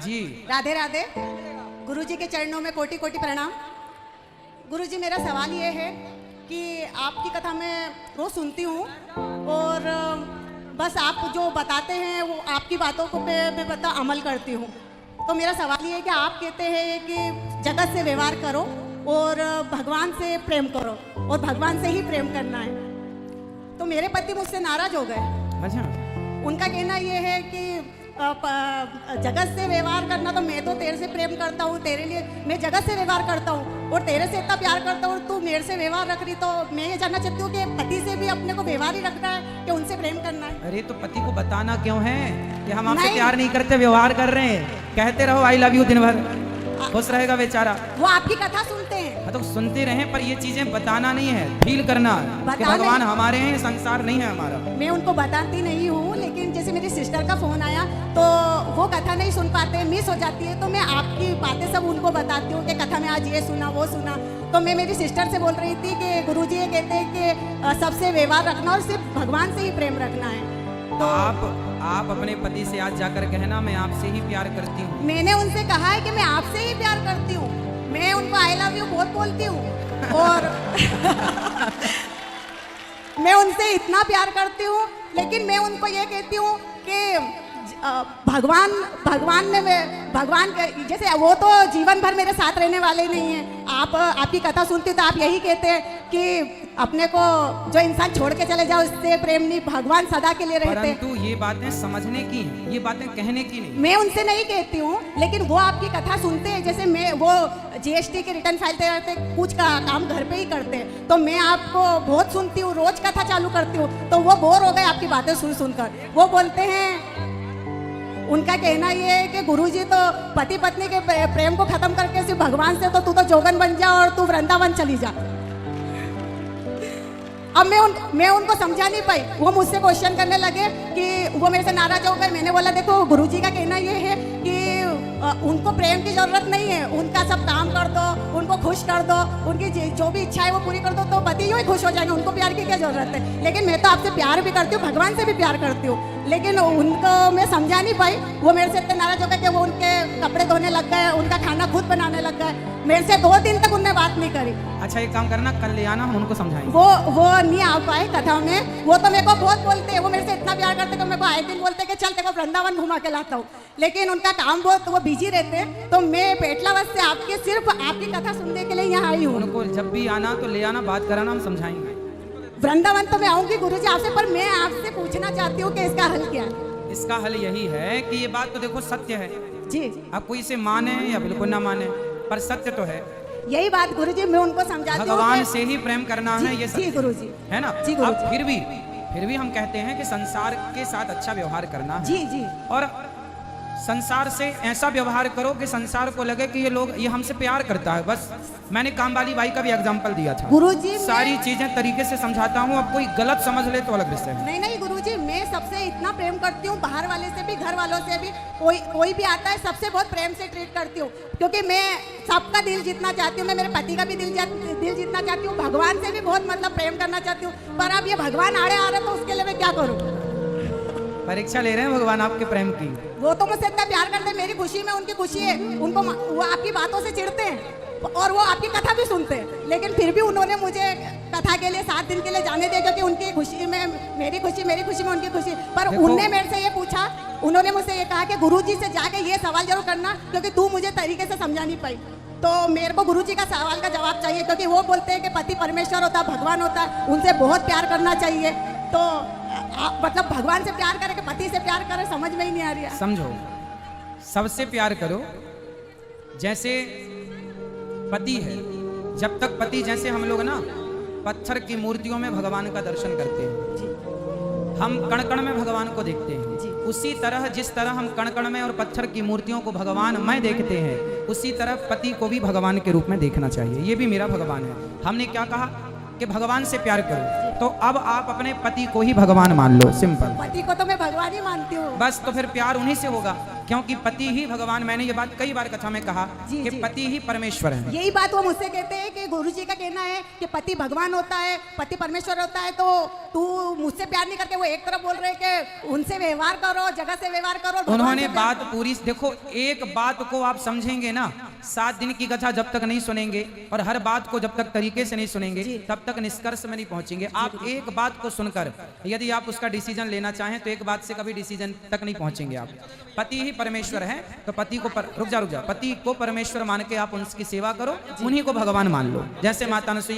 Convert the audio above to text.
जी। राधे राधे। गुरुजी के चरणों में कोटि कोटि प्रणाम। गुरुजी, मेरा सवाल ये है कि आपकी कथा मैं रोज सुनती हूँ और बस आप जो बताते हैं वो आपकी बातों को मैं बता अमल करती हूँ। तो मेरा सवाल ये है कि आप कहते हैं कि जगत से व्यवहार करो और भगवान से प्रेम करो और भगवान से ही प्रेम करना है। तो मेरे पति मुझसे नाराज हो गए। अच्छा। उनका कहना ये है कि जगत से व्यवहार करना, तो मैं तो तेरे से प्रेम करता हूँ, तेरे लिए मैं जगत से व्यवहार करता हूँ और तेरे से इतना प्यार करता हूँ, तू मेरे से व्यवहार रख रही। तो मैं ये जानना चाहती हूँ कि पति से भी अपने को व्यवहार ही रखना है कि उनसे प्रेम करना है? अरे तो पति को बताना क्यों है कि हम आपसे प्यार नहीं करते, व्यवहार कर रहे हैं। कहते रहो आई लव यू दिन भर, खुश रहेगा बेचारा। वो आपकी कथा सुनते हैं। तो सुनते रहे, पर ये चीजें बताना नहीं है, फील करना कि भगवान हमारे हैं, संसार नहीं है हमारा। मैं उनको बताती नहीं हूँ, लेकिन जैसे मेरी सिस्टर का फोन आया तो वो कथा नहीं सुन पाते, मिस हो जाती है, तो मैं आपकी बातें सब उनको बताती हूँ कि कथा में आज ये सुना वो सुना। तो मैं मेरी सिस्टर से बोल रही थी कि गुरुजी ये कहते हैं कि सबसे व्यवहार रखना और सिर्फ भगवान से ही प्रेम रखना है। तो आप अपने पति से आज जाकर कहना मैं आपसे ही प्यार करती हूँ। मैंने उनसे कहा है कि मैं आपसे ही प्यार करती हूँ। मैं उनको आई लव यू बहुत बोलती हूँ और मैं उनसे इतना प्यार करती हूँ, लेकिन मैं उनको ये कहती हूँ कि भगवान जैसे वो तो जीवन भर मेरे साथ रहने वाले नहीं हैं। आपकी कथा सुनती तो आप यही कहते हैं कि अपने को जो इंसान छोड़ के चले जाओ उससे प्रेम नहीं, भगवान सदा के लिए रहते हैं। परंतु ये बातें समझने की हैं, ये बातें कहने की नहीं। मैं उनसे नहीं कहती हूँ, लेकिन वो आपकी कथा सुनते हैं। जैसे मैं वो जीएसटी के रिटर्न फाइलते रहते, कुछ का काम घर पे ही करते हैं, तो मैं आपको बहुत सुनती हूँ, रोज कथा चालू करती हूँ, तो वो बोर हो गए आपकी बातें सुन सुनकर। वो बोलते हैं, उनका कहना ये है कि गुरुजी तो पति पत्नी के प्रेम को खत्म करके सिर्फ भगवान से, तो तू तो जोगन बन जा और तू वृंदावन चली जा। अब मैं उनको समझा नहीं पाई। वो मुझसे क्वेश्चन करने लगे कि वो मेरे से नाराज हो गए। मैंने बोला देखो गुरुजी का कहना ये है कि उनको प्रेम की जरूरत नहीं है, उनका सब काम कर दो, उनको खुश कर दो, उनकी जो भी इच्छा है वो पूरी कर दो, तो पति यूँ ही खुश हो जाएंगे, उनको प्यार की क्या जरूरत है। लेकिन मैं तो आपसे प्यार भी करती हूँ, भगवान से भी प्यार करती हूँ, लेकिन उनको मैं समझा नहीं पाई। वो मेरे से इतने नाराज हो गए कि वो उनके कपड़े धोने लग गए, उनका खाना खुद बनाने लग गए। मेरे से 2 दिन तक उनने बात नहीं करी। अच्छा एक काम करना, कल ले आना, हम उनको समझाएंगे। वो नहीं आ पाए कथा में। वो तो मेरे को बहुत बोलते हैं, वो मेरे से इतना प्यार करते हैं कि मेरे को आए दिन बोलते हैं कि चल तेरे को वृंदावन घुमा के लाता हूँ, लेकिन उनका काम बहुत, वो बिजी रहते हैं। तो मैं पेटलावत से सिर्फ आपकी कथा सुनने के लिए यहाँ आई हूँ। उनको जब भी आना तो ले आना, बात कराना, हम समझाएंगे। वृंदावन तो मैं आऊंगी गुरुजी आपसे, पर मैं आपसे पूछना चाहती हूँ कि इसका हल क्या है? इसका हल यही है कि ये बात तो देखो सत्य है जी। आप कोई इसे माने या बिल्कुल ना माने, पर सत्य तो है। यही बात गुरुजी मैं उनको समझाती हूँ, भगवान से ही प्रेम करना है, ये जी गुरुजी, है ना। जी गुरुजी। अब फिर भी हम कहते हैं कि संसार के साथ अच्छा व्यवहार करना है। जी जी। और संसार से ऐसा व्यवहार करो कि संसार को लगे कि ये हमसे प्यार करता है। बस मैंने कामवाली बाई का भी एग्जांपल दिया था। गुरुजी सारी चीजें तरीके से समझाता हूँ, अब कोई गलत समझ ले तो अलग विषय है। नहीं गुरुजी, मैं सबसे इतना प्रेम करती हूँ, बाहर वाले से भी, घर वालों से भी, कोई भी आता है सबसे बहुत प्रेम से ट्रीट करती हूँ, क्योंकि मैं सबका दिल जीतना चाहती हूँ। मैं मेरे पति का भी दिल जीतना चाहती हूँ, भगवान से भी बहुत मतलब प्रेम करना चाहती हूँ। पर अब ये भगवान आड़े आ रहे तो उसके लिए मैं क्या करूँ? परीक्षा ले रहे हैं भगवान आपके प्रेम की। वो तो मुझसे इतना प्यार करते हैं, मेरी खुशी में उनकी खुशी है। उनको वो आपकी बातों से चिढ़ते हैं और वो आपकी कथा भी सुनते हैं, लेकिन फिर भी उन्होंने मुझे कथा के लिए 7 दिन के लिए जाने दिया, क्योंकि उनकी खुशी में मेरी खुशी में उनकी खुशी। पर उनने मेरे से ये पूछा, उन्होंने मुझसे ये कहा कि गुरुजी से जाके ये सवाल जरूर करना, क्योंकि तू मुझे तरीके से समझा नहीं पाई। तो मेरे को गुरुजी का सवाल का जवाब चाहिए, क्योंकि वो बोलते हैं कि पति परमेश्वर होता है, भगवान होता है, उनसे बहुत प्यार करना चाहिए। तो मतलब भगवान से प्यार करे कि पति से प्यार करे, समझ में ही नहीं आ रही है। समझो, सबसे प्यार करो। जैसे पति है, जब तक पति, जैसे हम लोग ना पत्थर की मूर्तियों में भगवान का दर्शन करते हैं, हम कण कण में भगवान को देखते हैं, उसी तरह जिस तरह हम कण कण में और पत्थर की मूर्तियों को भगवान में देखते हैं, उसी तरह पति को भी भगवान के रूप में देखना चाहिए। ये भी मेरा भगवान है। हमने क्या कहा कि भगवान से प्यार करो, तो अब आप अपने पति को ही भगवान मान लो, सिंपल। पति को तो मैं भगवान ही मानती हूँ। बस तो फिर प्यार उन्हीं से होगा। क्योंकि पति ही भगवान, मैंने ये बात कई बार कथा में कहा जी, कि जी। पति ही परमेश्वर है। यही बात वो मुझसे कहते हैं कि गुरुजी का कहना है कि पति भगवान होता है, पति परमेश्वर होता है, तो तू मुझसे प्यार नहीं करके वो एक तरफ बोल रहे हैं कि उनसे व्यवहार करो, जगह से व्यवहार करो। भगवान उन्होंने से प्यार- बात पूरी, देखो एक बात को आप समझेंगे ना, 7 दिन की कथा जब तक नहीं सुनेंगे और हर बात को जब तक तरीके से नहीं सुनेंगे तब तक निष्कर्ष में नहीं पहुंचेंगे। आप एक बात को सुनकर यदि आप उसका डिसीजन लेना चाहें तो एक बात से कभी डिसीजन तक नहीं पहुंचेंगे आप। पति ही परमेश्वर है, तो पति को रुक जा, पति को परमेश्वर मान के आप उनकी सेवा करो, उन्हीं को भगवान मान लो। जैसे माता अनसुईया